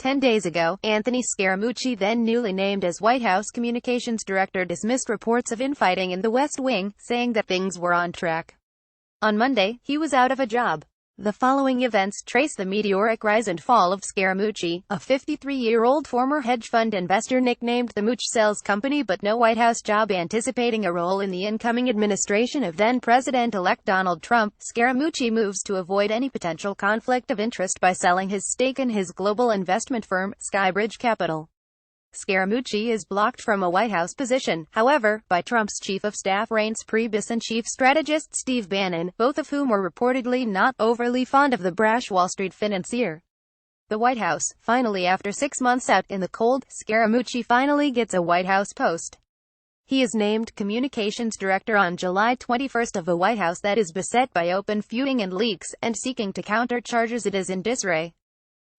10 days ago, Anthony Scaramucci, then newly named as White House Communications Director, dismissed reports of infighting in the West Wing, saying that things were on track. On Monday, he was out of a job. The following events trace the meteoric rise and fall of Scaramucci, a 53-year-old former hedge fund investor nicknamed the Mooch Sells Company but no White House job. Anticipating a role in the incoming administration of then-President-elect Donald Trump, Scaramucci moves to avoid any potential conflict of interest by selling his stake in his global investment firm, Skybridge Capital. Scaramucci is blocked from a White House position, however, by Trump's Chief of Staff Reince Priebus and Chief Strategist Steve Bannon, both of whom were reportedly not overly fond of the brash Wall Street financier. The White House. Finally, after 6 months out in the cold, Scaramucci finally gets a White House post. He is named Communications Director on July 21 of a White House that is beset by open feuding and leaks, and seeking to counter charges it is in disarray.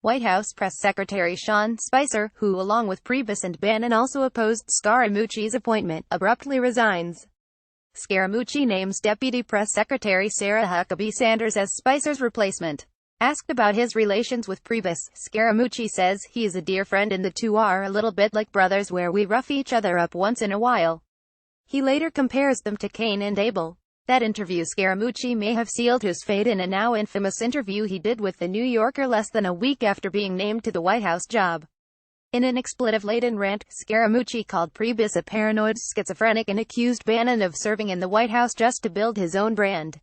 White House Press Secretary Sean Spicer, who along with Priebus and Bannon also opposed Scaramucci's appointment, abruptly resigns. Scaramucci names Deputy Press Secretary Sarah Huckabee Sanders as Spicer's replacement. Asked about his relations with Priebus, Scaramucci says, "He is a dear friend and the two are a little bit like brothers where we rough each other up once in a while." He later compares them to Cain and Abel. That interview Scaramucci may have sealed his fate in a now infamous interview he did with The New Yorker less than a week after being named to the White House job. In an expletive-laden rant, Scaramucci called Priebus a paranoid schizophrenic and accused Bannon of serving in the White House just to build his own brand.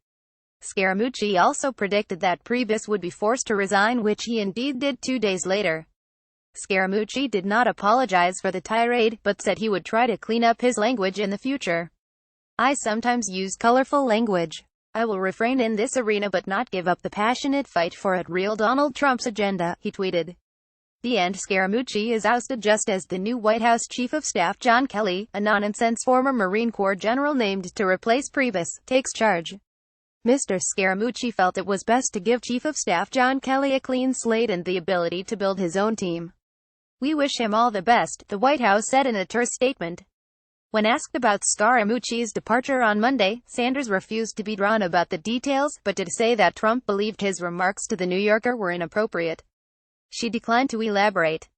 Scaramucci also predicted that Priebus would be forced to resign, which he indeed did 2 days later. Scaramucci did not apologize for the tirade, but said he would try to clean up his language in the future. "I sometimes use colorful language. I will refrain in this arena but not give up the passionate fight for a real Donald Trump's agenda," he tweeted. The end. Scaramucci is ousted just as the new White House Chief of Staff John Kelly, a no-nonsense former Marine Corps general named to replace Priebus, takes charge. Mr. Scaramucci felt it was best to give Chief of Staff John Kelly a clean slate and the ability to build his own team. "We wish him all the best," the White House said in a terse statement. When asked about Scaramucci's departure on Monday, Sanders refused to be drawn about the details, but did say that Trump believed his remarks to The New Yorker were inappropriate. She declined to elaborate.